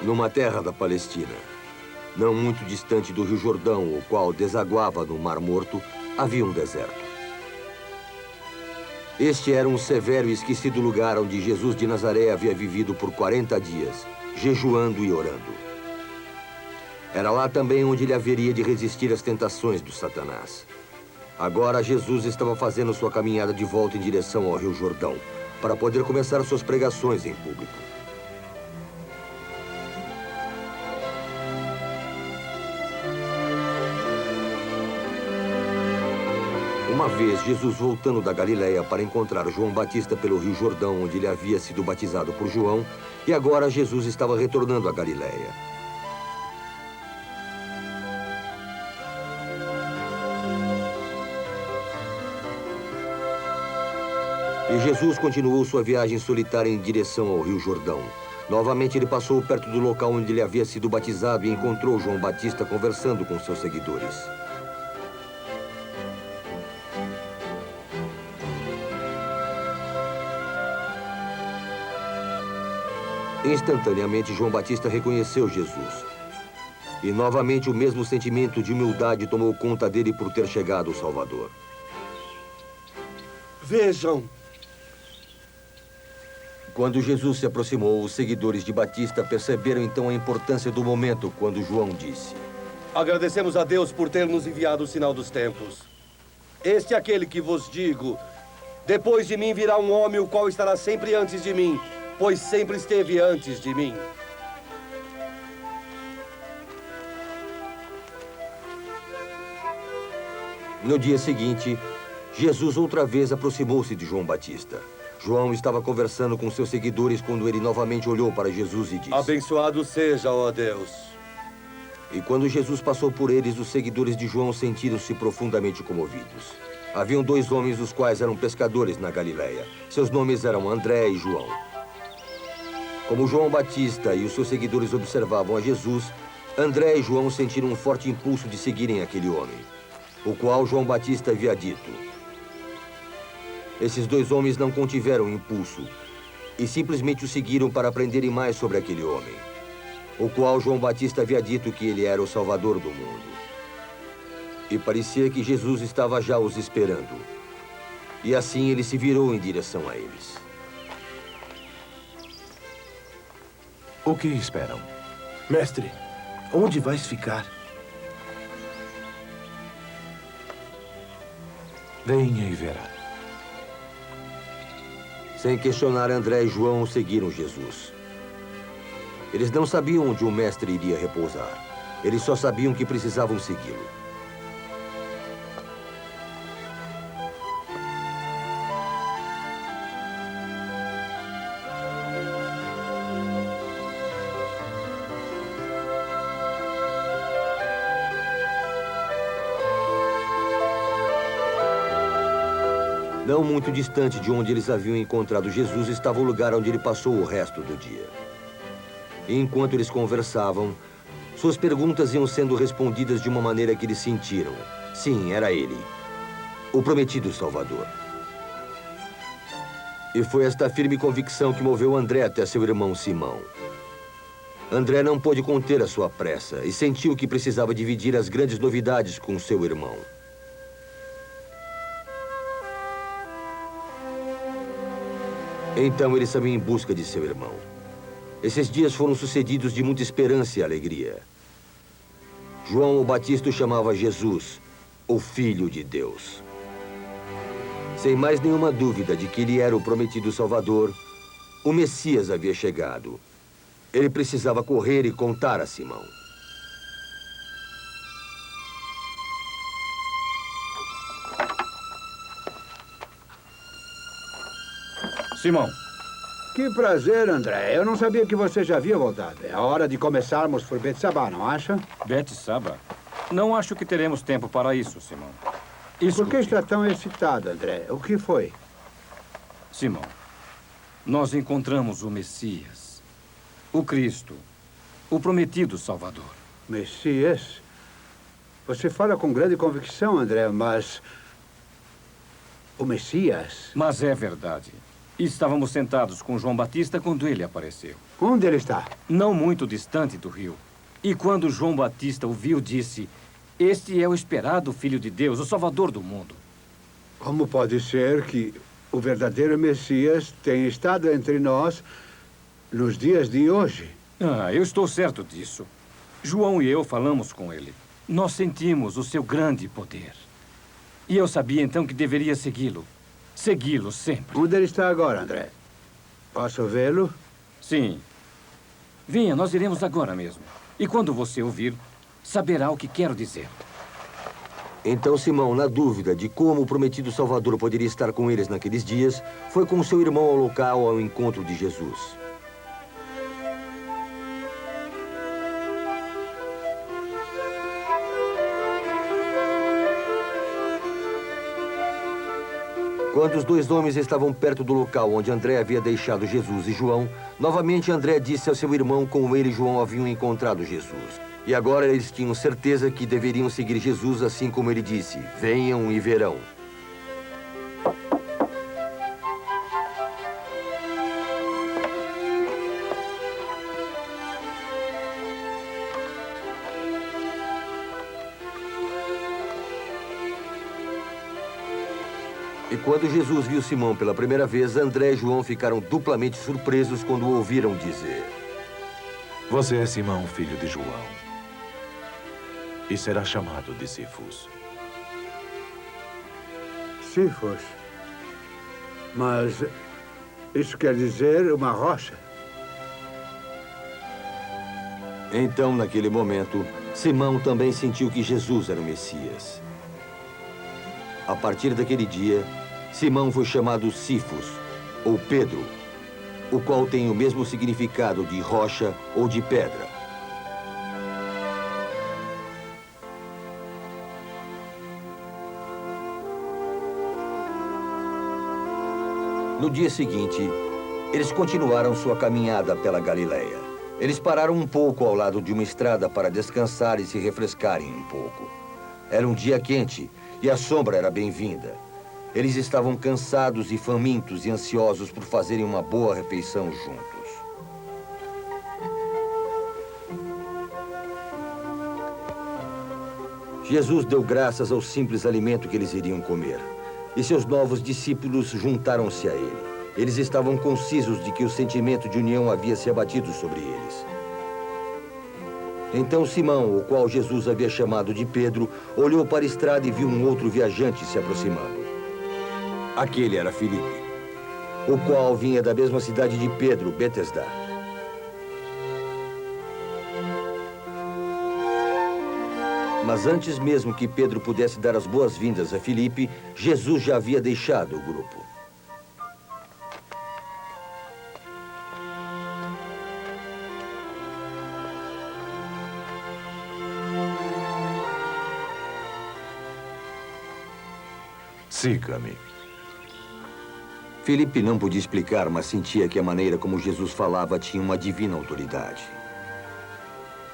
Numa terra da Palestina, não muito distante do Rio Jordão, o qual desaguava no Mar Morto, havia um deserto. Este era um severo e esquecido lugar onde Jesus de Nazaré havia vivido por 40 dias, jejuando e orando. Era lá também onde ele haveria de resistir às tentações do Satanás. Agora, Jesus estava fazendo sua caminhada de volta em direção ao Rio Jordão, para poder começar suas pregações em público. Uma vez, Jesus voltando da Galileia para encontrar João Batista pelo Rio Jordão, onde ele havia sido batizado por João, e agora Jesus estava retornando à Galileia. E Jesus continuou sua viagem solitária em direção ao Rio Jordão. Novamente ele passou perto do local onde ele havia sido batizado e encontrou João Batista conversando com seus seguidores. Instantaneamente, João Batista reconheceu Jesus. E novamente o mesmo sentimento de humildade tomou conta dele por ter chegado o Salvador. Vejam! Quando Jesus se aproximou, os seguidores de Batista perceberam então a importância do momento quando João disse: Agradecemos a Deus por ter nos enviado o sinal dos tempos. Este é aquele que vos digo: depois de mim virá um homem o qual estará sempre antes de mim, pois sempre esteve antes de mim. No dia seguinte, Jesus outra vez aproximou-se de João Batista. João estava conversando com seus seguidores quando ele novamente olhou para Jesus e disse: Abençoado seja, ó Deus. E quando Jesus passou por eles, os seguidores de João sentiram-se profundamente comovidos. Haviam 2 homens os quais eram pescadores na Galileia. Seus nomes eram André e João. Como João Batista e os seus seguidores observavam a Jesus, André e João sentiram um forte impulso de seguirem aquele homem, o qual João Batista havia dito. Esses 2 homens não contiveram impulso e simplesmente o seguiram para aprenderem mais sobre aquele homem, o qual João Batista havia dito que ele era o Salvador do mundo. E parecia que Jesus estava já os esperando. E assim ele se virou em direção a eles. O que esperam? Mestre, onde vais ficar? Venha e verá. Sem questionar, André e João seguiram Jesus. Eles não sabiam onde o mestre iria repousar. Eles só sabiam que precisavam segui-lo. Não muito distante de onde eles haviam encontrado Jesus estava o lugar onde ele passou o resto do dia. E enquanto eles conversavam, suas perguntas iam sendo respondidas de uma maneira que eles sentiram. Sim, era ele, o prometido Salvador. E foi esta firme convicção que moveu André até seu irmão Simão. André não pôde conter a sua pressa e sentiu que precisava dividir as grandes novidades com seu irmão. Então ele saiu em busca de seu irmão. Esses dias foram sucedidos de muita esperança e alegria. João o Batista o chamava Jesus, o Filho de Deus. Sem mais nenhuma dúvida de que ele era o prometido Salvador, o Messias havia chegado. Ele precisava correr e contar a Simão. Simão. Que prazer, André. Eu não sabia que você já havia voltado. É a hora de começarmos por Betsabá, não acha? Betsabá? Não acho que teremos tempo para isso, Simão. Por que está tão excitado, André? O que foi? Simão, nós encontramos o Messias, o Cristo, o prometido Salvador. Messias? Você fala com grande convicção, André, mas... O Messias? Mas é verdade. Estávamos sentados com João Batista quando ele apareceu. Onde ele está? Não muito distante do rio. E quando João Batista o viu, disse: "Este é o esperado Filho de Deus, o Salvador do mundo." Como pode ser que o verdadeiro Messias tenha estado entre nós nos dias de hoje? Eu estou certo disso. João e eu falamos com ele. Nós sentimos o seu grande poder. E eu sabia então que deveria segui-lo. Segui-lo sempre. Onde ele está agora, André? Posso vê-lo? Sim. Vinha, nós iremos agora mesmo. E quando você ouvir, saberá o que quero dizer. Então Simão, na dúvida de como o prometido Salvador poderia estar com eles naqueles dias, foi com seu irmão ao local ao encontro de Jesus. Quando os dois homens estavam perto do local onde André havia deixado Jesus e João, novamente André disse ao seu irmão como ele e João haviam encontrado Jesus. E agora eles tinham certeza que deveriam seguir Jesus, assim como ele disse: "Venham e verão." E quando Jesus viu Simão pela primeira vez, André e João ficaram duplamente surpresos quando o ouviram dizer: Você é Simão, filho de João, e será chamado de Cefos. Cefos. Mas isso quer dizer uma rocha? Então, naquele momento, Simão também sentiu que Jesus era o Messias. A partir daquele dia, Simão foi chamado Cefos, ou Pedro, o qual tem o mesmo significado de rocha ou de pedra. No dia seguinte, eles continuaram sua caminhada pela Galileia. Eles pararam um pouco ao lado de uma estrada para descansar e se refrescarem um pouco. Era um dia quente e a sombra era bem-vinda. Eles estavam cansados e famintos e ansiosos por fazerem uma boa refeição juntos. Jesus deu graças ao simples alimento que eles iriam comer. E seus novos discípulos juntaram-se a ele. Eles estavam concisos de que o sentimento de união havia se abatido sobre eles. Então Simão, o qual Jesus havia chamado de Pedro, olhou para a estrada e viu um outro viajante se aproximando. Aquele era Filipe, o qual vinha da mesma cidade de Pedro, Betesda. Mas antes mesmo que Pedro pudesse dar as boas-vindas a Filipe, Jesus já havia deixado o grupo. Siga-me. Filipe não podia explicar, mas sentia que a maneira como Jesus falava tinha uma divina autoridade.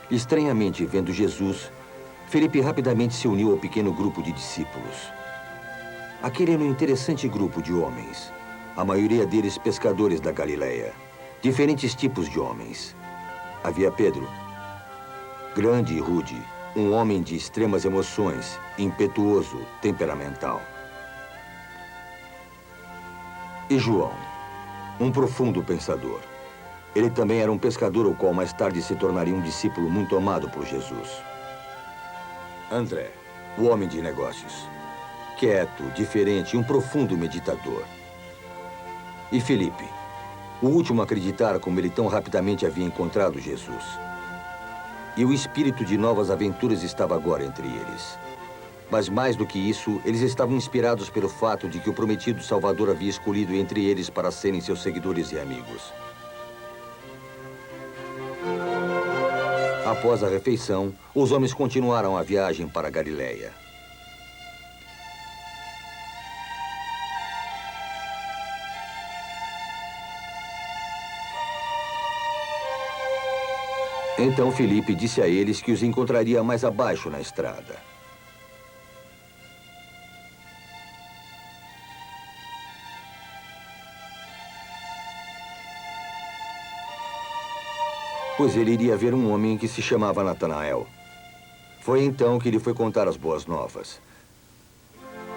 Estranhamente, vendo Jesus, Filipe rapidamente se uniu ao pequeno grupo de discípulos. Aquele era um interessante grupo de homens, a maioria deles pescadores da Galileia. Diferentes tipos de homens. Havia Pedro, grande e rude, um homem de extremas emoções, impetuoso, temperamental. E João, um profundo pensador. Ele também era um pescador, o qual mais tarde se tornaria um discípulo muito amado por Jesus. André, o homem de negócios. Quieto, diferente, um profundo meditador. E Filipe, o último a acreditar como ele tão rapidamente havia encontrado Jesus. E o espírito de novas aventuras estava agora entre eles. Mas mais do que isso, eles estavam inspirados pelo fato de que o prometido Salvador havia escolhido entre eles para serem seus seguidores e amigos. Após a refeição, os homens continuaram a viagem para a Galileia. Então Filipe disse a eles que os encontraria mais abaixo na estrada. pois ele iria ver um homem que se chamava Natanael. Foi então que lhe foi contar as boas novas.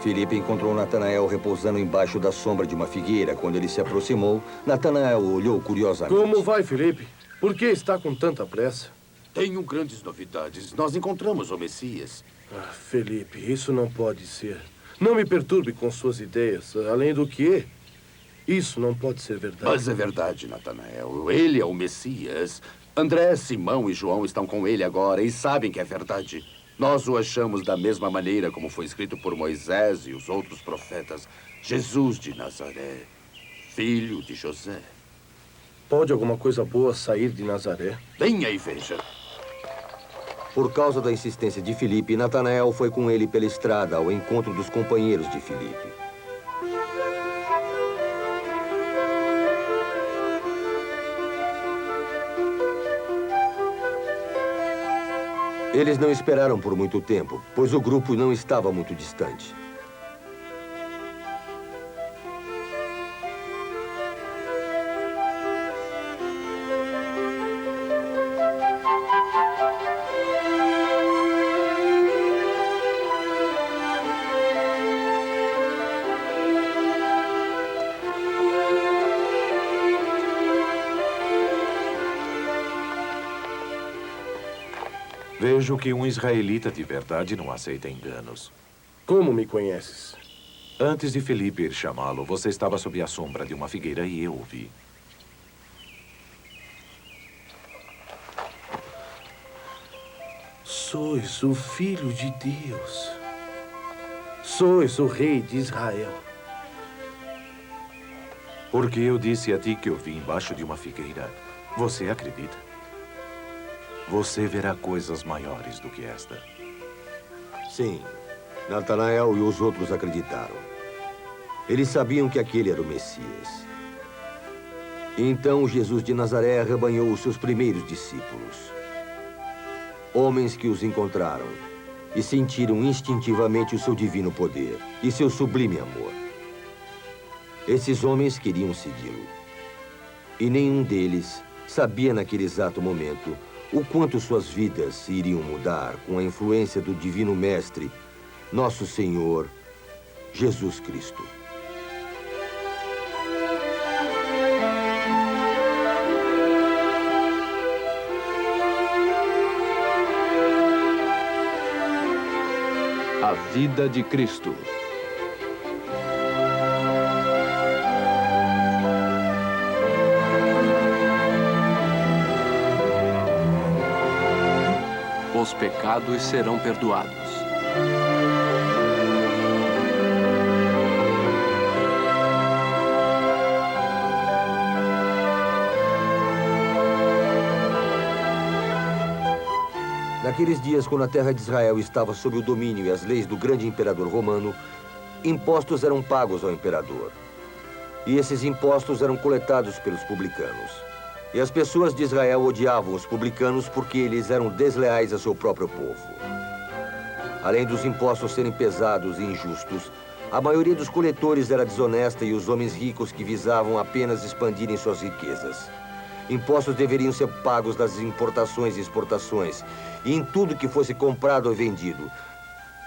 Filipe encontrou Natanael repousando embaixo da sombra de uma figueira. Quando ele se aproximou, Natanael olhou curiosamente. Como vai, Filipe? Por que está com tanta pressa? Tenho grandes novidades. Nós encontramos o Messias. Ah, Felipe, isso não pode ser. Não me perturbe com suas ideias. Além do que, isso não pode ser verdade. Mas é verdade, Natanael. Ele é o Messias. André, Simão e João estão com ele agora e sabem que é verdade. Nós o achamos da mesma maneira como foi escrito por Moisés e os outros profetas. Jesus de Nazaré, filho de José. Pode alguma coisa boa sair de Nazaré? Venha e veja. Por causa da insistência de Filipe, Natanael foi com ele pela estrada ao encontro dos companheiros de Filipe. Eles não esperaram por muito tempo, pois o grupo não estava muito distante. Vejo que um israelita de verdade não aceita enganos. Como me conheces? Antes de Felipe ir chamá-lo, você estava sob a sombra de uma figueira e eu o vi. Sois o Filho de Deus. Sois o Rei de Israel. Porque eu disse a ti que eu vi embaixo de uma figueira. Você acredita? Você verá coisas maiores do que esta. Sim, Natanael e os outros acreditaram. Eles sabiam que aquele era o Messias. Então Jesus de Nazaré arrebanhou os seus primeiros discípulos. Homens que os encontraram e sentiram instintivamente o seu divino poder e seu sublime amor. Esses homens queriam segui-lo. E nenhum deles sabia naquele exato momento o quanto suas vidas iriam mudar com a influência do Divino Mestre, nosso Senhor, Jesus Cristo. A vida de Cristo. Os pecados serão perdoados. Naqueles dias, quando a terra de Israel estava sob o domínio e as leis do grande imperador romano, impostos eram pagos ao imperador. E esses impostos eram coletados pelos publicanos. E as pessoas de Israel odiavam os publicanos porque eles eram desleais a seu próprio povo. Além dos impostos serem pesados e injustos, a maioria dos coletores era desonesta e os homens ricos que visavam apenas expandirem suas riquezas. Impostos deveriam ser pagos nas importações e exportações, e em tudo que fosse comprado ou vendido.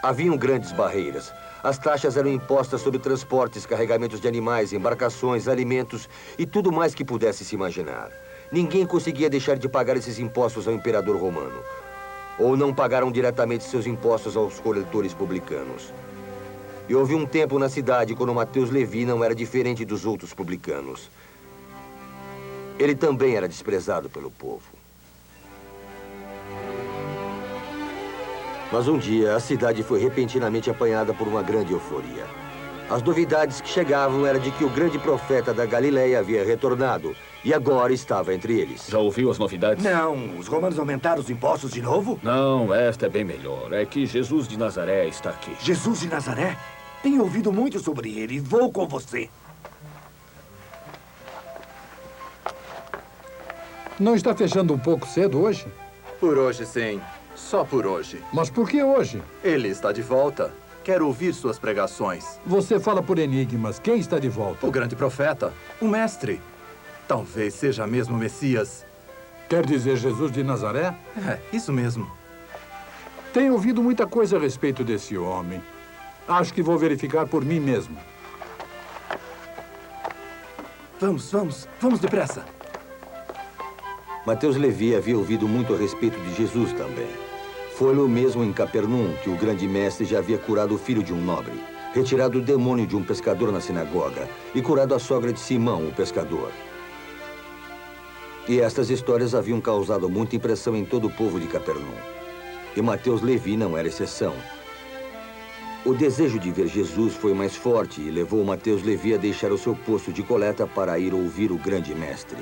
Haviam grandes barreiras. As taxas eram impostas sobre transportes, carregamentos de animais, embarcações, alimentos e tudo mais que pudesse se imaginar. Ninguém conseguia deixar de pagar esses impostos ao imperador romano. Ou não pagaram diretamente seus impostos aos coletores publicanos. E houve um tempo na cidade quando Mateus Levi não era diferente dos outros publicanos. Ele também era desprezado pelo povo. Mas um dia, a cidade foi repentinamente apanhada por uma grande euforia. As novidades que chegavam era de que o grande profeta da Galileia havia retornado e agora estava entre eles. Já ouviu as novidades? Não, os romanos aumentaram os impostos de novo? Não, esta é bem melhor. É que Jesus de Nazaré está aqui. Jesus de Nazaré? Tenho ouvido muito sobre ele. Vou com você. Não está fechando um pouco cedo hoje? Por hoje, sim. Só por hoje. Mas por que hoje? Ele está de volta. Quero ouvir suas pregações. Você fala por enigmas. Quem está de volta? O grande profeta. O mestre. Talvez seja mesmo o Messias. Quer dizer Jesus de Nazaré? É, isso mesmo. Tenho ouvido muita coisa a respeito desse homem. Acho que vou verificar por mim mesmo. Vamos depressa. Mateus Levi havia ouvido muito a respeito de Jesus também. Foi-lo mesmo em Capernaum que o grande mestre já havia curado o filho de um nobre, retirado o demônio de um pescador na sinagoga e curado a sogra de Simão, o pescador. E estas histórias haviam causado muita impressão em todo o povo de Capernaum. E Mateus Levi não era exceção. O desejo de ver Jesus foi mais forte e levou Mateus Levi a deixar o seu posto de coleta para ir ouvir o grande mestre.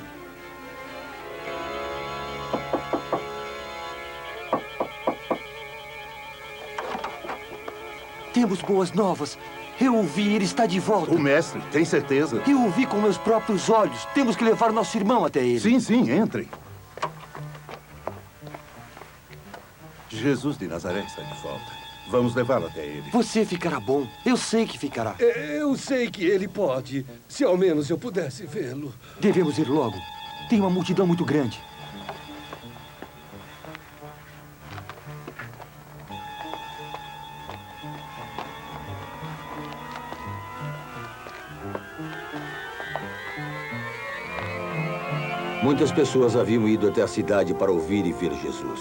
Temos boas novas. Eu ouvi, ele está de volta. O mestre, tem certeza? Eu ouvi com meus próprios olhos. Temos que levar nosso irmão até ele. Sim, entrem. Jesus de Nazaré está de volta. Vamos levá-lo até ele. Você ficará bom. Eu sei que ficará. Eu sei que ele pode. Se ao menos eu pudesse vê-lo. Devemos ir logo. Tem uma multidão muito grande. Muitas pessoas haviam ido até a cidade para ouvir e ver Jesus.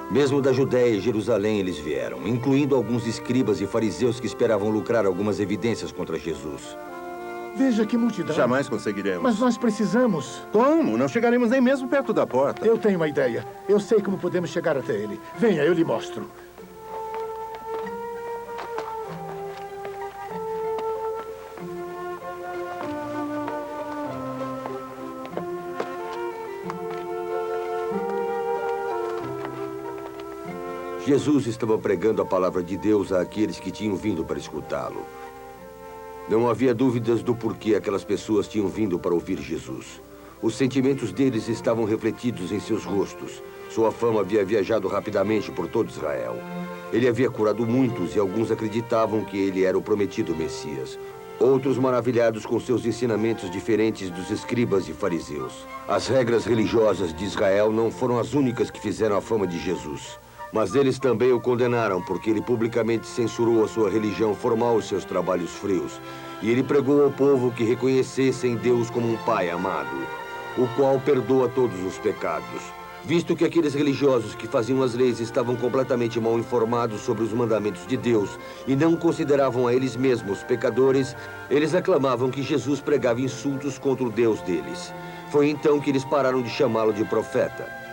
Mesmo da Judéia e Jerusalém eles vieram, incluindo alguns escribas e fariseus que esperavam lucrar algumas evidências contra Jesus. Veja que multidão. Jamais conseguiremos. Mas nós precisamos. Como? Não chegaremos nem mesmo perto da porta. Eu tenho uma ideia. Eu sei como podemos chegar até ele. Venha, eu lhe mostro. Jesus estava pregando a palavra de Deus àqueles que tinham vindo para escutá-lo. Não havia dúvidas do porquê aquelas pessoas tinham vindo para ouvir Jesus. Os sentimentos deles estavam refletidos em seus rostos. Sua fama havia viajado rapidamente por todo Israel. Ele havia curado muitos e alguns acreditavam que ele era o prometido Messias. Outros maravilhados com seus ensinamentos diferentes dos escribas e fariseus. As regras religiosas de Israel não foram as únicas que fizeram a fama de Jesus. Mas eles também o condenaram, porque ele publicamente censurou a sua religião formal e seus trabalhos frios. E ele pregou ao povo que reconhecessem Deus como um pai amado, o qual perdoa todos os pecados. Visto que aqueles religiosos que faziam as leis estavam completamente mal informados sobre os mandamentos de Deus e não consideravam a eles mesmos pecadores, eles aclamavam que Jesus pregava insultos contra o Deus deles. Foi então que eles pararam de chamá-lo de profeta.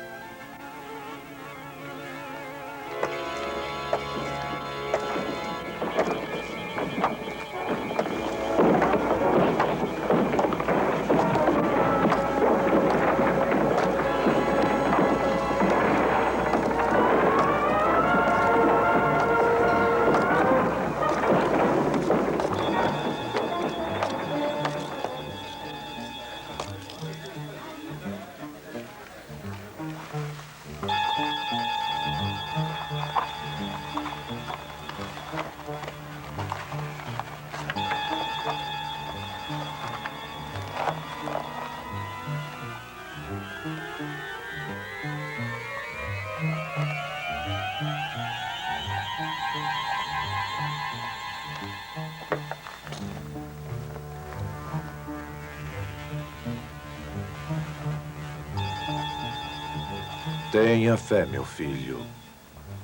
Tenha fé, meu filho,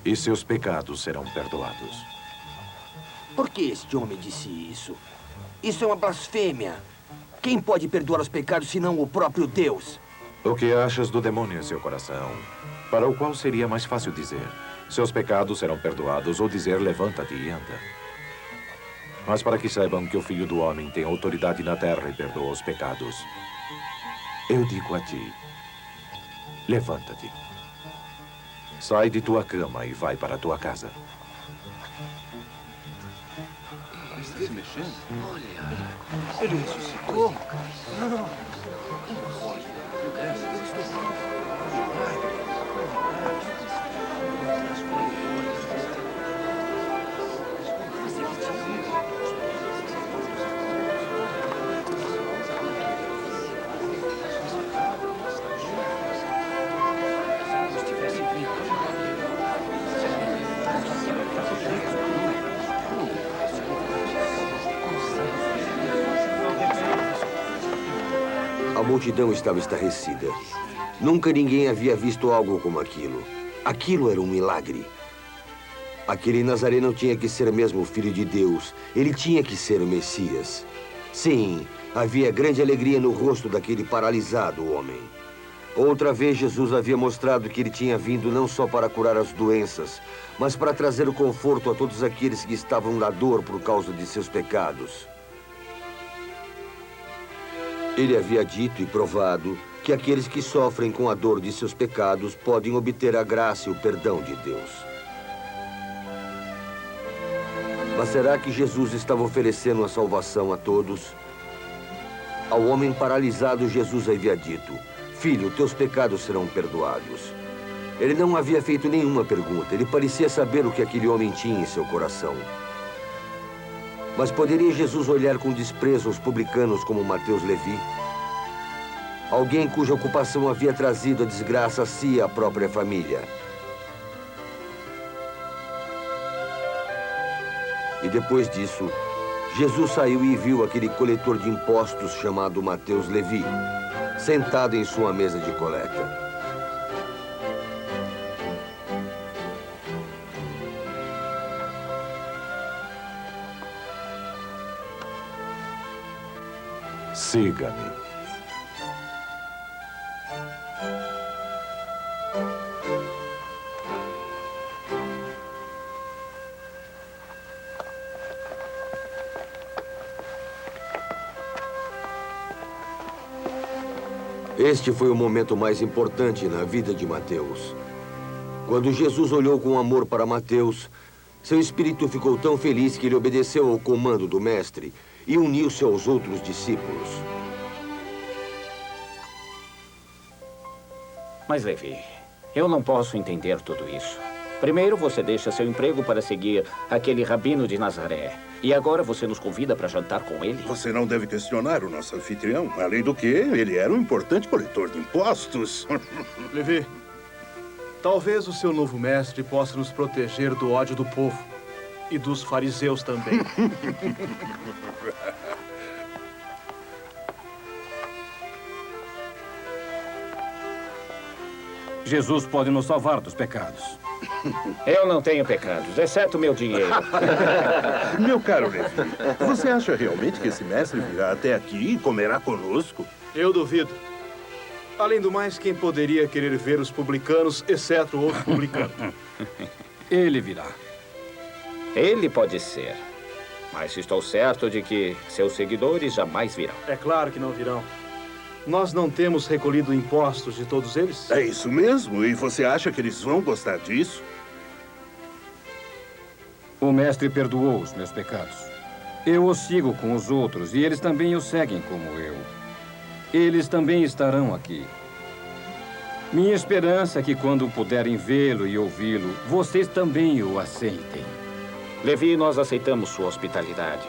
e seus pecados serão perdoados. Por que este homem disse isso? Isso é uma blasfêmia. Quem pode perdoar os pecados senão o próprio Deus? O que achas do demônio em seu coração? Para o qual seria mais fácil dizer, seus pecados serão perdoados, ou dizer, levanta-te e anda. Mas para que saibam que o Filho do Homem tem autoridade na terra e perdoa os pecados, eu digo a ti, levanta-te. Sai de tua cama e vai para a tua casa. Está se mexendo? Olha, ele ressuscitou. Não. multidão estava estarrecida. Nunca ninguém havia visto algo como aquilo. Aquilo era um milagre. Aquele Nazareno tinha que ser mesmo o Filho de Deus. Ele tinha que ser o Messias. Sim, havia grande alegria no rosto daquele paralisado homem. Outra vez, Jesus havia mostrado que ele tinha vindo não só para curar as doenças, mas para trazer o conforto a todos aqueles que estavam na dor por causa de seus pecados. Ele havia dito e provado que aqueles que sofrem com a dor de seus pecados podem obter a graça e o perdão de Deus. Mas será que Jesus estava oferecendo a salvação a todos? Ao homem paralisado, Jesus havia dito: Filho, teus pecados serão perdoados. Ele não havia feito nenhuma pergunta. Ele parecia saber o que aquele homem tinha em seu coração. Mas poderia Jesus olhar com desprezo aos publicanos como Mateus Levi? Alguém cuja ocupação havia trazido a desgraça a si e à própria família. E depois disso, Jesus saiu e viu aquele coletor de impostos chamado Mateus Levi, sentado em sua mesa de coleta. Siga-me. Este foi o momento mais importante na vida de Mateus. Quando Jesus olhou com amor para Mateus, seu espírito ficou tão feliz que ele obedeceu ao comando do mestre e uniu-se aos outros discípulos. Mas, Levi, eu não posso entender tudo isso. Primeiro, você deixa seu emprego para seguir aquele rabino de Nazaré. E agora você nos convida para jantar com ele? Você não deve questionar o nosso anfitrião. Além do que, ele era um importante coletor de impostos. Levi, talvez o seu novo mestre possa nos proteger do ódio do povo. E dos fariseus também. Jesus pode nos salvar dos pecados. Eu não tenho pecados, exceto meu dinheiro. Meu caro Levi, você acha realmente que esse mestre virá até aqui e comerá conosco? Eu duvido. Além do mais, quem poderia querer ver os publicanos, exceto o outro publicano? Ele virá. Ele pode ser. Mas estou certo de que seus seguidores jamais virão. É claro que não virão. Nós não temos recolhido impostos de todos eles? É isso mesmo. E você acha que eles vão gostar disso? O mestre perdoou os meus pecados. Eu os sigo com os outros e eles também o seguem como eu. Eles também estarão aqui. Minha esperança é que quando puderem vê-lo e ouvi-lo, vocês também o aceitem. Levi, nós aceitamos sua hospitalidade,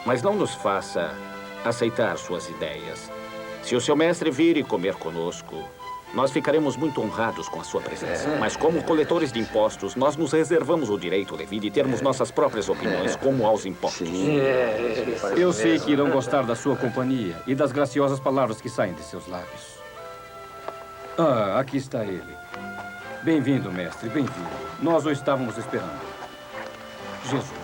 mas não nos faça aceitar suas ideias. Se o seu mestre vir e comer conosco, nós ficaremos muito honrados com a sua presença. Mas como coletores de impostos, nós nos reservamos o direito, Levi, de termos nossas próprias opiniões como aos impostos. Eu sei que irão gostar da sua companhia e das graciosas palavras que saem de seus lábios. Ah, aqui está ele. Bem-vindo, mestre, bem-vindo. Nós o estávamos esperando. Jesus.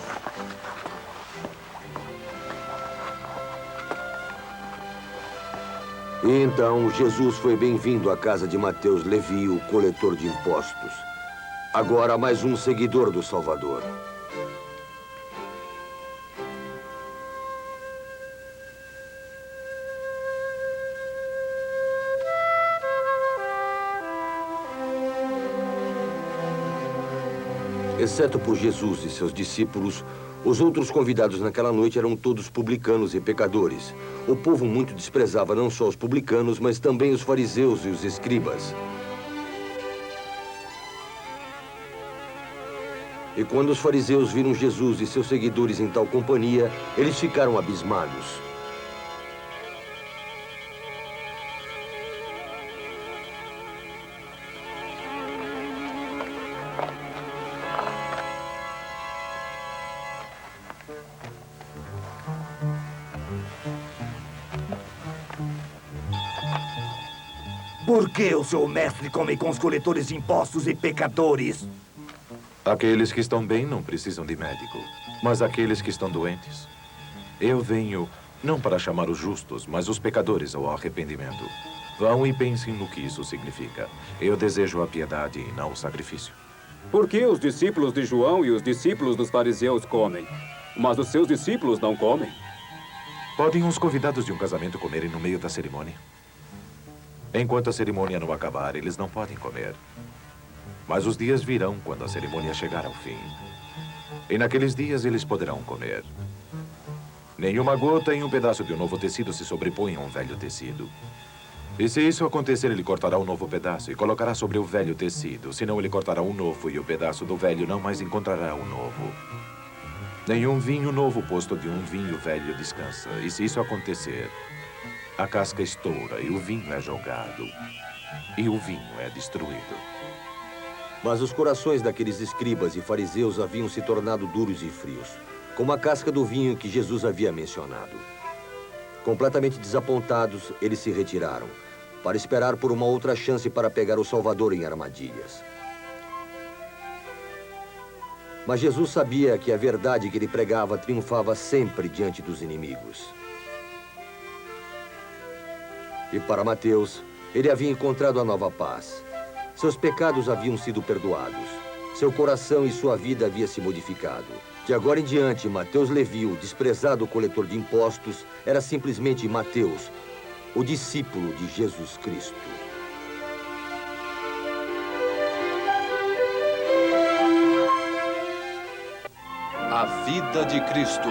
E então, Jesus foi bem-vindo à casa de Mateus Levi, o coletor de impostos. Agora, mais um seguidor do Salvador. Exceto por Jesus e seus discípulos, os outros convidados naquela noite eram todos publicanos e pecadores. O povo muito desprezava não só os publicanos, mas também os fariseus e os escribas. E quando os fariseus viram Jesus e seus seguidores em tal companhia, eles ficaram abismados. Por que o seu mestre come com os coletores de impostos e pecadores? Aqueles que estão bem não precisam de médico, mas aqueles que estão doentes. Eu venho não para chamar os justos, mas os pecadores ao arrependimento. Vão e pensem no que isso significa. Eu desejo a piedade e não o sacrifício. Por que os discípulos de João e os discípulos dos fariseus comem, mas os seus discípulos não comem? Podem os convidados de um casamento comerem no meio da cerimônia? Enquanto a cerimônia não acabar, eles não podem comer. Mas os dias virão quando a cerimônia chegar ao fim. E naqueles dias eles poderão comer. Nenhuma gota em um pedaço de um novo tecido se sobrepõe a um velho tecido. E se isso acontecer, ele cortará um novo pedaço e colocará sobre o velho tecido. Senão ele cortará um novo e o pedaço do velho não mais encontrará o novo. Nenhum vinho novo posto de um vinho velho descansa. E se isso acontecer, a casca estoura e o vinho é jogado. E o vinho é destruído. Mas os corações daqueles escribas e fariseus haviam se tornado duros e frios, como a casca do vinho que Jesus havia mencionado. Completamente desapontados, eles se retiraram, para esperar por uma outra chance para pegar o Salvador em armadilhas. Mas Jesus sabia que a verdade que ele pregava triunfava sempre diante dos inimigos. E para Mateus, ele havia encontrado a nova paz. Seus pecados haviam sido perdoados. Seu coração e sua vida haviam se modificado. De agora em diante, Mateus Levi, o desprezado coletor de impostos, era simplesmente Mateus, o discípulo de Jesus Cristo. A vida de Cristo.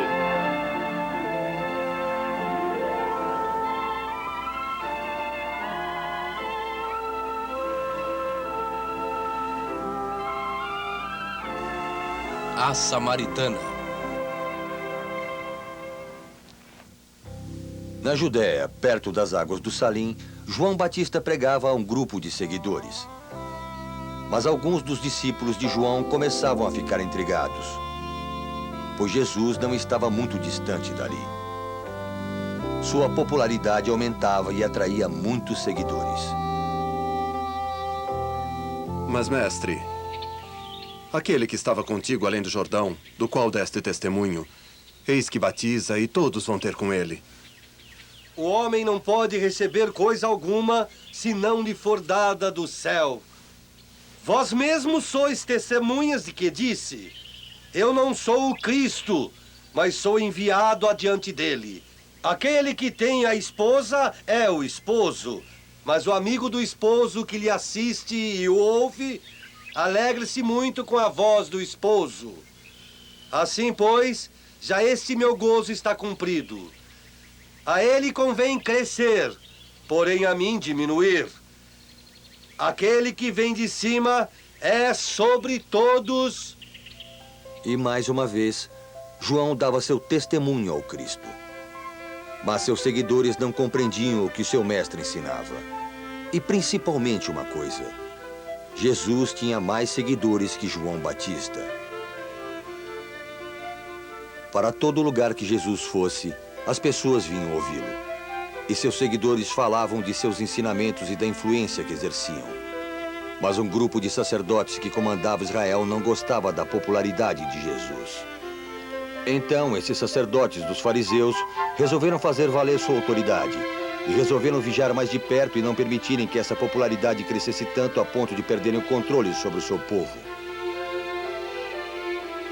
A Samaritana. Na Judéia, perto das águas do Salim, João Batista pregava a um grupo de seguidores. Mas alguns dos discípulos de João começavam a ficar intrigados, pois Jesus não estava muito distante dali. Sua popularidade aumentava e atraía muitos seguidores. Mas, mestre, aquele que estava contigo além do Jordão, do qual deste testemunho, eis que batiza e todos vão ter com ele. O homem não pode receber coisa alguma se não lhe for dada do céu. Vós mesmos sois testemunhas de que disse: eu não sou o Cristo, mas sou enviado adiante dele. Aquele que tem a esposa é o esposo, mas o amigo do esposo que lhe assiste e o ouve, alegre-se muito com a voz do esposo. Assim, pois, já este meu gozo está cumprido. A ele convém crescer, porém a mim diminuir. Aquele que vem de cima é sobre todos. E mais uma vez, João dava seu testemunho ao Cristo. Mas seus seguidores não compreendiam o que seu mestre ensinava. E principalmente uma coisa: Jesus tinha mais seguidores que João Batista. Para todo lugar que Jesus fosse, as pessoas vinham ouvi-lo. E seus seguidores falavam de seus ensinamentos e da influência que exerciam. Mas um grupo de sacerdotes que comandava Israel não gostava da popularidade de Jesus. Então, esses sacerdotes dos fariseus resolveram fazer valer sua autoridade e resolveram vigiar mais de perto e não permitirem que essa popularidade crescesse tanto a ponto de perderem o controle sobre o seu povo.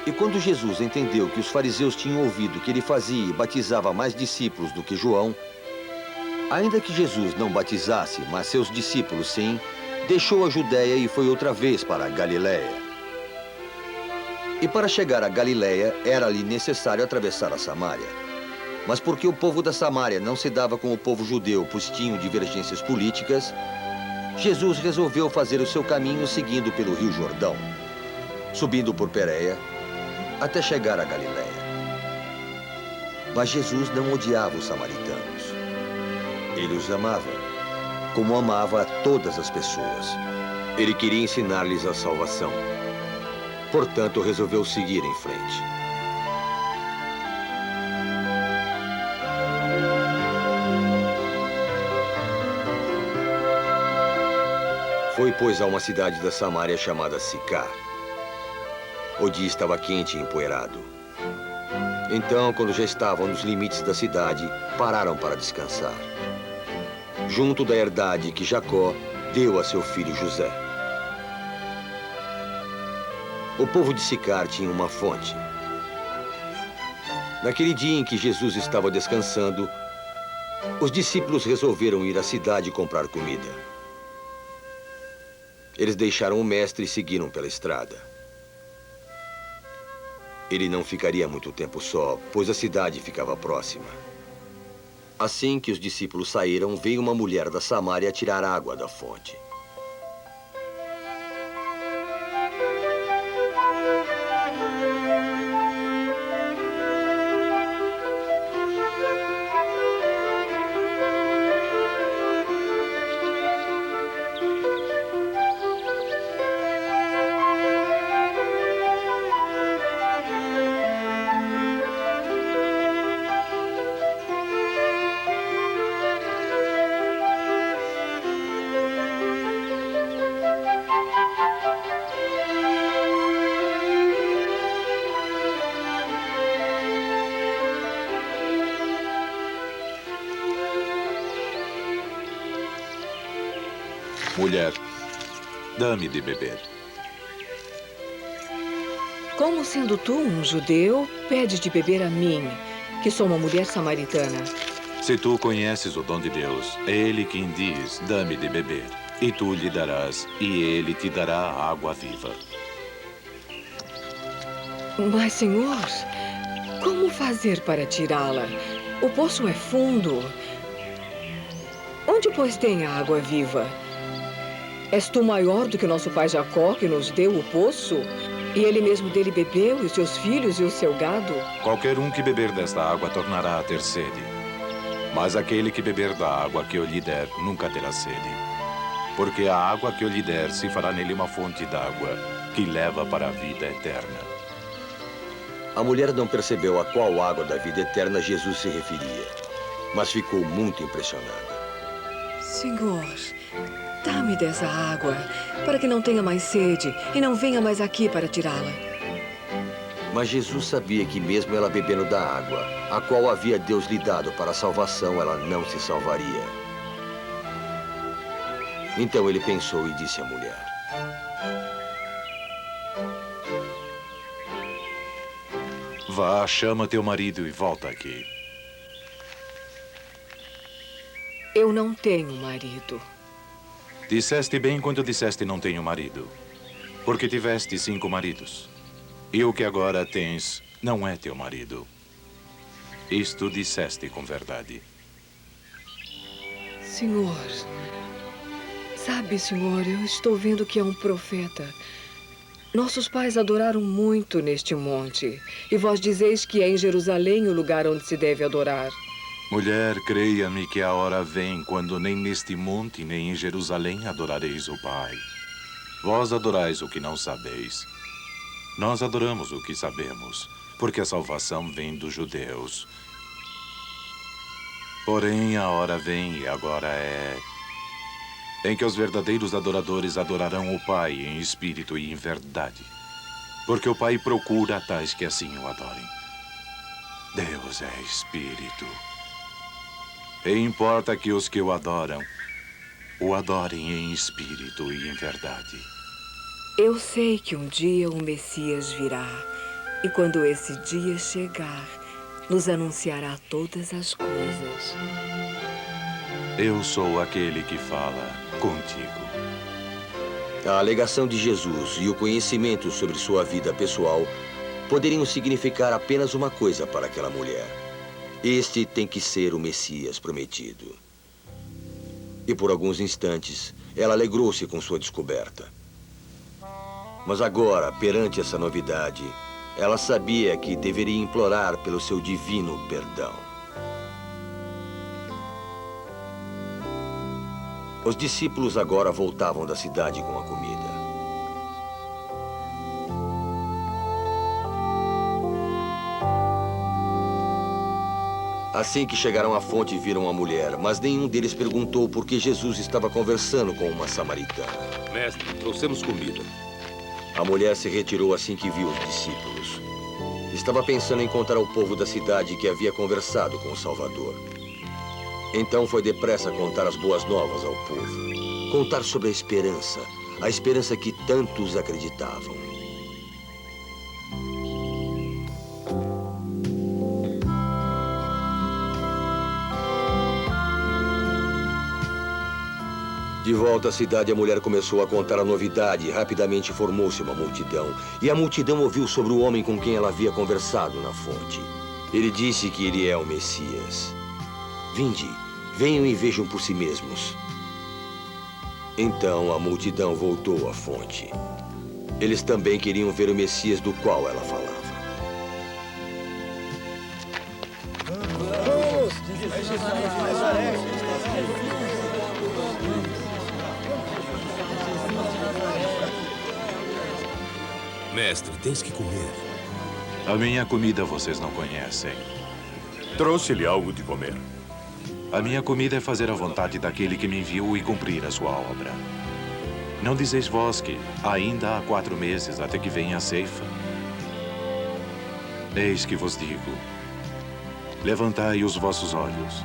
E quando Jesus entendeu que os fariseus tinham ouvido que ele fazia e batizava mais discípulos do que João, ainda que Jesus não batizasse, mas seus discípulos sim, deixou a Judéia e foi outra vez para a Galiléia. E para chegar a Galiléia, era-lhe necessário atravessar a Samária. Mas porque o povo da Samária não se dava com o povo judeu, pois tinham divergências políticas, Jesus resolveu fazer o seu caminho seguindo pelo Rio Jordão, subindo por Pérea, até chegar a Galiléia. Mas Jesus não odiava os samaritanos. Ele os amava, como amava a todas as pessoas. Ele queria ensinar-lhes a salvação. Portanto, resolveu seguir em frente. Foi, pois, a uma cidade da Samária chamada Sicar. O dia estava quente e empoeirado. Então, quando já estavam nos limites da cidade, pararam para descansar. Junto da herdade que Jacó deu a seu filho José. O povo de Sicar tinha uma fonte. Naquele dia em que Jesus estava descansando, os discípulos resolveram ir à cidade comprar comida. Eles deixaram o mestre e seguiram pela estrada. Ele não ficaria muito tempo só, pois a cidade ficava próxima. Assim que os discípulos saíram, veio uma mulher da Samária tirar água da fonte. Mulher, dá-me de beber. Como sendo tu um judeu, pede de beber a mim, que sou uma mulher samaritana? Se tu conheces o dom de Deus, é Ele quem diz, dá-me de beber. E tu lhe darás, e Ele te dará a água viva. Mas, Senhor, como fazer para tirá-la? O poço é fundo. Onde, pois, tem a água viva? És tu maior do que nosso pai Jacó, que nos deu o poço? E ele mesmo dele bebeu, e os seus filhos e o seu gado? Qualquer um que beber desta água tornará a ter sede. Mas aquele que beber da água que eu lhe der, nunca terá sede. Porque a água que eu lhe der se fará nele uma fonte d'água, que leva para a vida eterna. A mulher não percebeu a qual água da vida eterna Jesus se referia, mas ficou muito impressionada. Senhor, dá-me dessa água, para que não tenha mais sede e não venha mais aqui para tirá-la. Mas Jesus sabia que mesmo ela bebendo da água, a qual havia Deus lhe dado para a salvação, ela não se salvaria. Então ele pensou e disse à mulher: Vá, chama teu marido e volta aqui. Eu não tenho marido. Disseste bem quando disseste não tenho marido, porque tiveste 5 maridos. E o que agora tens não é teu marido. Isto disseste com verdade. Senhor, sabe, Senhor, eu estou vendo que é um profeta. Nossos pais adoraram muito neste monte, e vós dizeis que é em Jerusalém o lugar onde se deve adorar. Mulher, creia-me que a hora vem quando nem neste monte nem em Jerusalém adorareis o Pai. Vós adorais o que não sabeis. Nós adoramos o que sabemos, porque a salvação vem dos judeus. Porém, a hora vem e agora é em que os verdadeiros adoradores adorarão o Pai em espírito e em verdade. Porque o Pai procura tais que assim o adorem. Deus é espírito. E importa que os que o adoram, o adorem em espírito e em verdade. Eu sei que um dia o Messias virá, e quando esse dia chegar, nos anunciará todas as coisas. Eu sou aquele que fala contigo. A alegação de Jesus e o conhecimento sobre sua vida pessoal poderiam significar apenas uma coisa para aquela mulher. Este tem que ser o Messias prometido. E por alguns instantes, ela alegrou-se com sua descoberta. Mas agora, perante essa novidade, ela sabia que deveria implorar pelo seu divino perdão. Os discípulos agora voltavam da cidade com a comida. Assim que chegaram à fonte, viram a mulher, mas nenhum deles perguntou por que Jesus estava conversando com uma samaritana. Mestre, trouxemos comida. A mulher se retirou assim que viu os discípulos. Estava pensando em contar ao povo da cidade que havia conversado com o Salvador. Então foi depressa contar as boas novas ao povo. Contar sobre a esperança que tantos acreditavam. De volta à cidade, a mulher começou a contar a novidade e rapidamente formou-se uma multidão. E a multidão ouviu sobre o homem com quem ela havia conversado na fonte. Ele disse que ele é o Messias. Vinde, venham e vejam por si mesmos. Então a multidão voltou à fonte. Eles também queriam ver o Messias do qual ela falava. Mestre, tens que comer. A minha comida vocês não conhecem. Trouxe-lhe algo de comer. A minha comida é fazer a vontade daquele que me enviou e cumprir a sua obra. Não dizeis vós que ainda há 4 meses até que venha a ceifa? Eis que vos digo, levantai os vossos olhos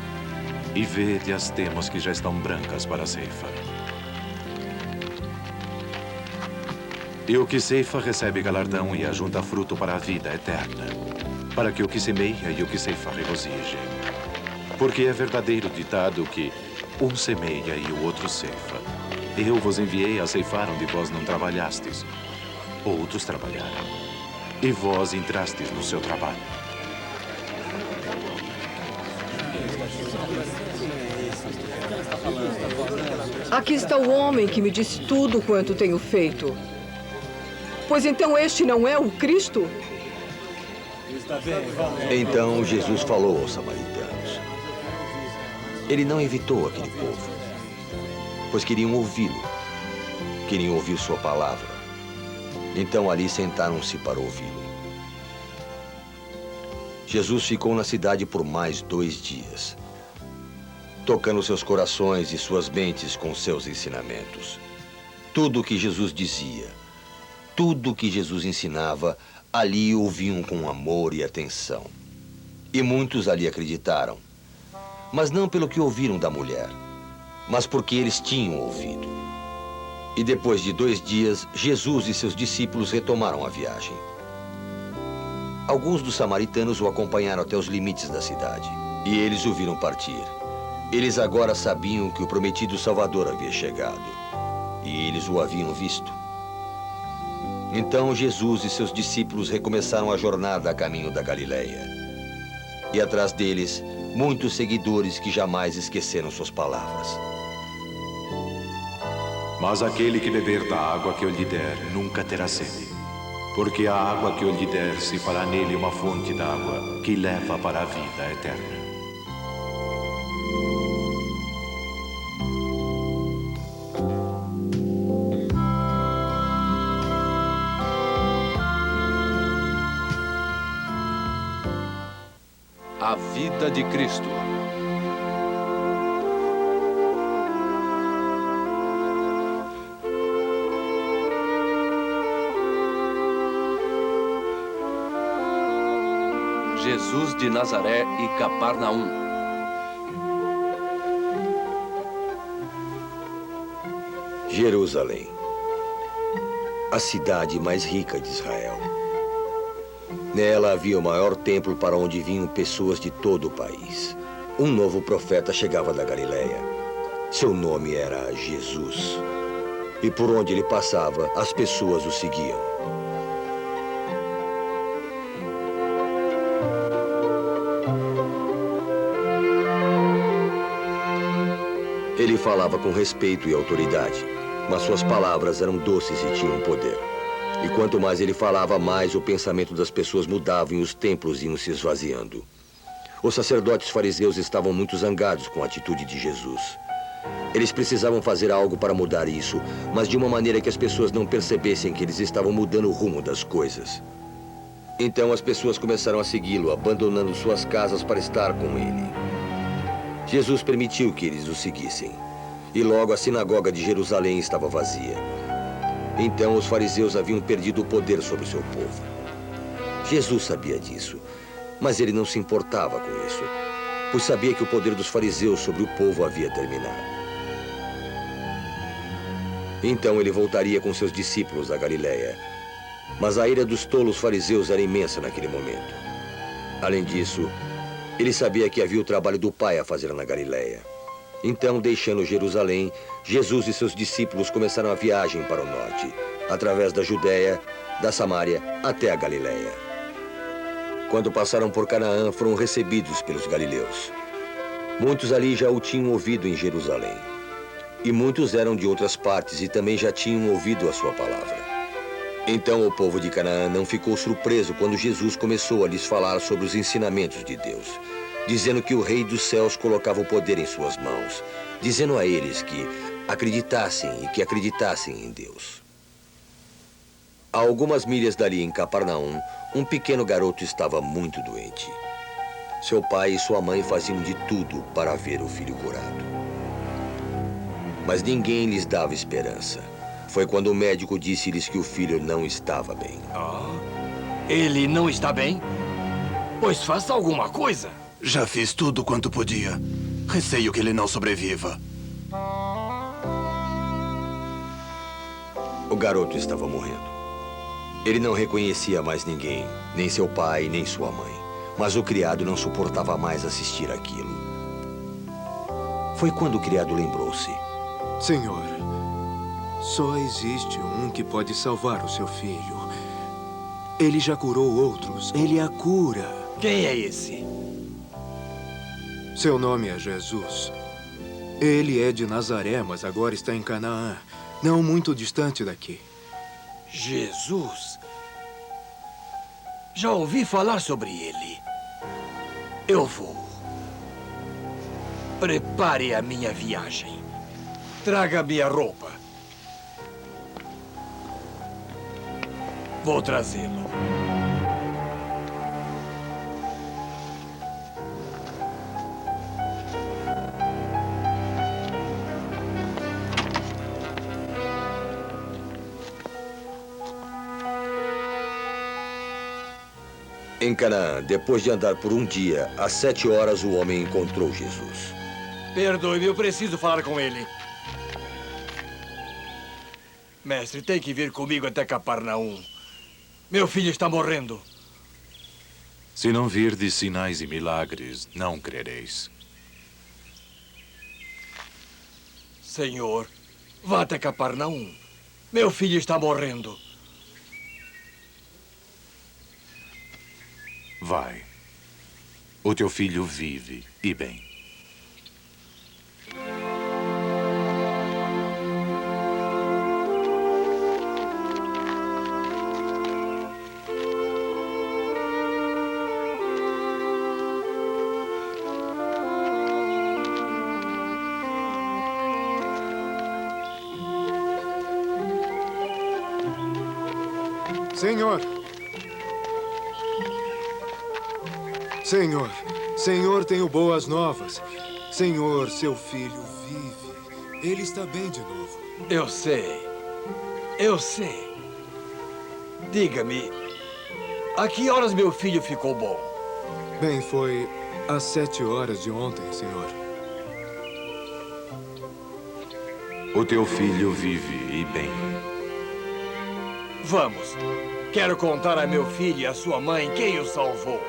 e vede as temas que já estão brancas para a ceifa. E o que ceifa recebe galardão e ajunta fruto para a vida eterna, para que o que semeia e o que ceifa regozijem. Porque é verdadeiro ditado que um semeia e o outro ceifa. Eu vos enviei a ceifar onde vós não trabalhastes. Outros trabalharam, e vós entrastes no seu trabalho. Aqui está o homem que me disse tudo quanto tenho feito. Pois então este não é o Cristo? Então Jesus falou aos samaritanos. Ele não evitou aquele povo, pois queriam ouvi-lo. Queriam ouvir sua palavra. Então ali sentaram-se para ouvi-lo. Jesus ficou na cidade por mais 2 dias, tocando seus corações e suas mentes com seus ensinamentos. Tudo o que Jesus dizia, tudo o que Jesus ensinava, ali ouviam com amor e atenção. E muitos ali acreditaram. Mas não pelo que ouviram da mulher, mas porque eles tinham ouvido. E depois de 2 dias, Jesus e seus discípulos retomaram a viagem. Alguns dos samaritanos o acompanharam até os limites da cidade, e eles o viram partir. Eles agora sabiam que o prometido Salvador havia chegado, e eles o haviam visto. Então Jesus e seus discípulos recomeçaram a jornada a caminho da Galileia. E atrás deles, muitos seguidores que jamais esqueceram suas palavras. Mas aquele que beber da água que eu lhe der nunca terá sede, porque a água que eu lhe der se fará nele uma fonte d'água que leva para a vida eterna. A vida de Cristo. Jesus de Nazaré e Cafarnaum. Jerusalém, a cidade mais rica de Israel. Nela havia o maior templo para onde vinham pessoas de todo o país. Um novo profeta chegava da Galileia. Seu nome era Jesus. E por onde ele passava, as pessoas o seguiam. Ele falava com respeito e autoridade, mas suas palavras eram doces e tinham poder. E quanto mais ele falava, mais o pensamento das pessoas mudava e os templos iam se esvaziando. Os sacerdotes fariseus estavam muito zangados com a atitude de Jesus. Eles precisavam fazer algo para mudar isso, mas de uma maneira que as pessoas não percebessem que eles estavam mudando o rumo das coisas. Então as pessoas começaram a segui-lo, abandonando suas casas para estar com ele. Jesus permitiu que eles o seguissem. E logo a sinagoga de Jerusalém estava vazia. Então os fariseus haviam perdido o poder sobre o seu povo. Jesus sabia disso, mas ele não se importava com isso, pois sabia que o poder dos fariseus sobre o povo havia terminado. Então ele voltaria com seus discípulos à Galileia. Mas a ira dos tolos fariseus era imensa naquele momento. Além disso, ele sabia que havia o trabalho do Pai a fazer na Galileia. Então, deixando Jerusalém, Jesus e seus discípulos começaram a viagem para o norte, através da Judéia, da Samária, até a Galileia. Quando passaram por Canaã, foram recebidos pelos galileus. Muitos ali já o tinham ouvido em Jerusalém. E muitos eram de outras partes e também já tinham ouvido a sua palavra. Então o povo de Canaã não ficou surpreso quando Jesus começou a lhes falar sobre os ensinamentos de Deus, dizendo que o Rei dos Céus colocava o poder em suas mãos, dizendo a eles que acreditassem e que acreditassem em Deus. A algumas milhas dali, em Cafarnaum, um pequeno garoto estava muito doente. Seu pai e sua mãe faziam de tudo para ver o filho curado. Mas ninguém lhes dava esperança. Foi quando o médico disse-lhes que o filho não estava bem. Ele não está bem? Pois faça alguma coisa. Já fiz tudo quanto podia. Receio que ele não sobreviva. O garoto estava morrendo. Ele não reconhecia mais ninguém, nem seu pai, nem sua mãe. Mas o criado não suportava mais assistir aquilo. Foi quando o criado lembrou-se. Senhor, só existe um que pode salvar o seu filho. Ele já curou outros. Ele a cura. Quem é esse? Seu nome é Jesus. Ele é de Nazaré, mas agora está em Canaã, não muito distante daqui. Jesus? Já ouvi falar sobre ele. Eu vou. Prepare a minha viagem. Traga minha roupa. Vou trazê-lo. Em Canaã, depois de andar por um dia, às 7 horas o homem encontrou Jesus. Perdoe-me, eu preciso falar com ele. Mestre, tem que vir comigo até Cafarnaum. Meu filho está morrendo. Se não virdes sinais e milagres, não crereis. Senhor, vá até Cafarnaum. Meu filho está morrendo. Vai. O teu filho vive, e bem. Senhor! Senhor! Senhor, tenho boas novas. Senhor, seu filho vive. Ele está bem de novo. Eu sei. Eu sei. Diga-me, a que horas meu filho ficou bom? Bem, foi às 7 horas de ontem, Senhor. O teu filho vive, e bem. Vamos. Quero contar a meu filho e a sua mãe quem o salvou.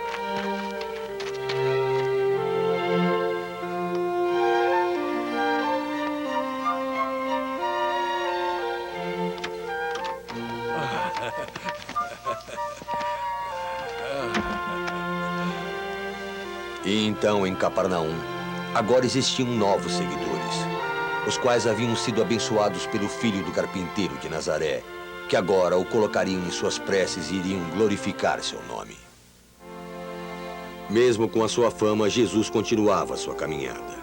E então, em Cafarnaum, agora existiam novos seguidores, os quais haviam sido abençoados pelo filho do carpinteiro de Nazaré, que agora o colocariam em suas preces e iriam glorificar seu nome. Mesmo com a sua fama, Jesus continuava a sua caminhada.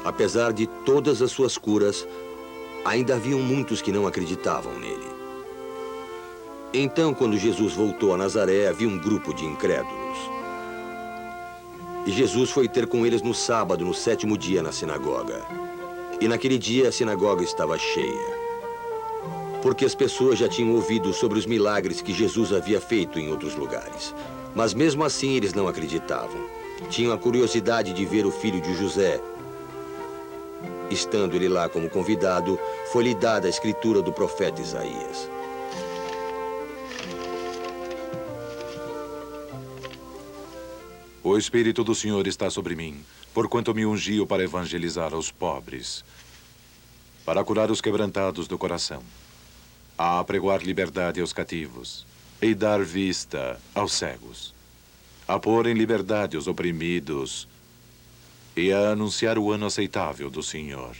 Apesar de todas as suas curas, ainda haviam muitos que não acreditavam nele. Então, quando Jesus voltou a Nazaré, havia um grupo de incrédulos. E Jesus foi ter com eles no sábado, no 7º dia, na sinagoga. E naquele dia a sinagoga estava cheia, porque as pessoas já tinham ouvido sobre os milagres que Jesus havia feito em outros lugares. Mas mesmo assim eles não acreditavam. Tinham a curiosidade de ver o filho de José. Estando ele lá como convidado, foi-lhe dada a escritura do profeta Isaías. O Espírito do Senhor está sobre mim, porquanto me ungiu para evangelizar aos pobres, para curar os quebrantados do coração, a apregoar liberdade aos cativos e dar vista aos cegos, a pôr em liberdade os oprimidos e a anunciar o ano aceitável do Senhor.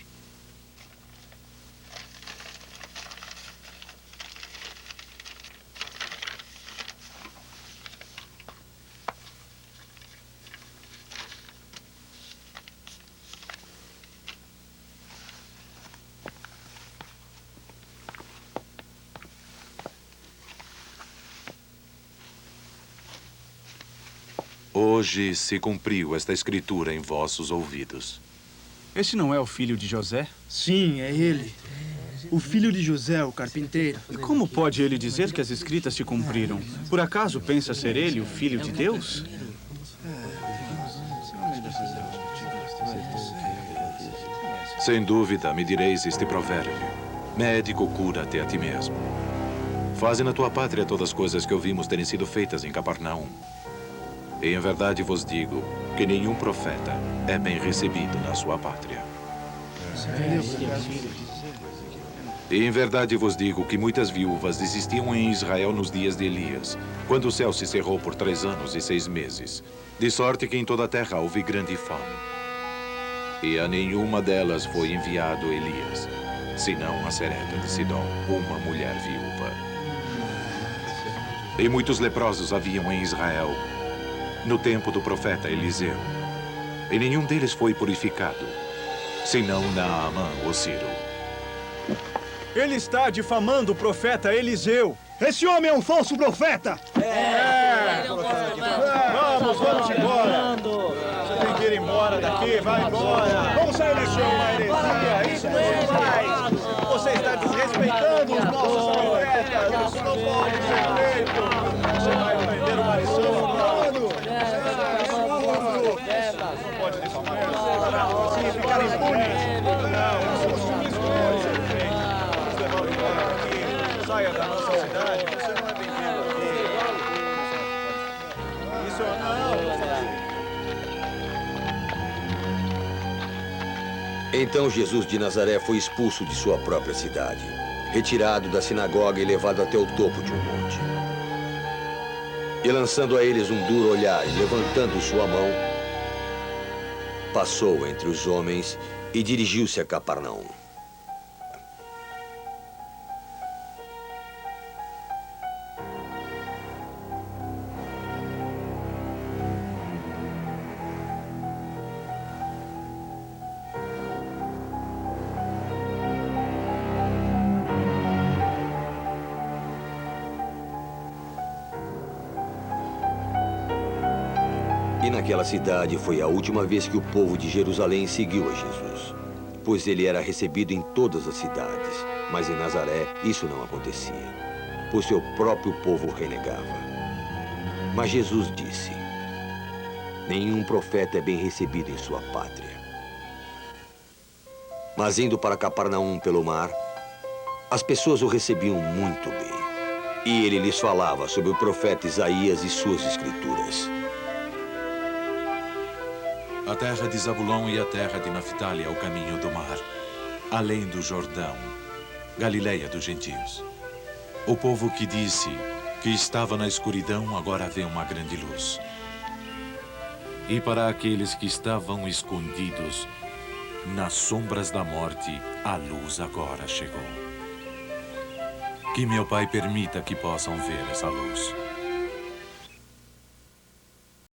Hoje se cumpriu esta escritura em vossos ouvidos. Esse não é o filho de José? Sim, é ele. O filho de José, o carpinteiro. E como pode ele dizer que as escritas se cumpriram? Por acaso pensa ser ele o filho de Deus? Sem dúvida, me direis este provérbio: médico, cura-te a ti mesmo. Faze na tua pátria todas as coisas que ouvimos terem sido feitas em Capernaum. E em verdade vos digo que nenhum profeta é bem recebido na sua pátria. E em verdade vos digo que muitas viúvas existiam em Israel nos dias de Elias, quando o céu se cerrou por 3 anos e 6 meses, de sorte que em toda a terra houve grande fome. E a nenhuma delas foi enviado Elias, senão a Serepta de Sidom, uma mulher viúva. E muitos leprosos haviam em Israel no tempo do profeta Eliseu, e nenhum deles foi purificado, senão Naamã, o Ciro. Ele está difamando o profeta Eliseu. Esse homem é um falso profeta! Vamos embora! Você tem que ir embora daqui, vai embora! Vamos sair desse uma heresia, isso não se faz! Você está desrespeitando os nossos profetas, isso não pode ser feito! Você vai prender uma lição, mano! Não pode difamar, sim, ficar impune! Não, saia da nossa cidade, você não é bem-vindo aqui. Isso não. Então Jesus de Nazaré foi expulso de sua própria cidade, retirado da sinagoga e levado até o topo de um monte. E lançando a eles um duro olhar e levantando sua mão, passou entre os homens e dirigiu-se a Capernaum. E naquela cidade foi a última vez que o povo de Jerusalém seguiu a Jesus, pois ele era recebido em todas as cidades, mas em Nazaré isso não acontecia, pois seu próprio povo o renegava. Mas Jesus disse: nenhum profeta é bem recebido em sua pátria. Mas indo para Capernaum pelo mar, as pessoas o recebiam muito bem, e ele lhes falava sobre o profeta Isaías e suas escrituras. A terra de Zabulão e a terra de Naftali é o caminho do mar, além do Jordão, Galileia dos gentios. O povo que disse que estava na escuridão agora vê uma grande luz. E para aqueles que estavam escondidos nas sombras da morte, a luz agora chegou. Que meu Pai permita que possam ver essa luz.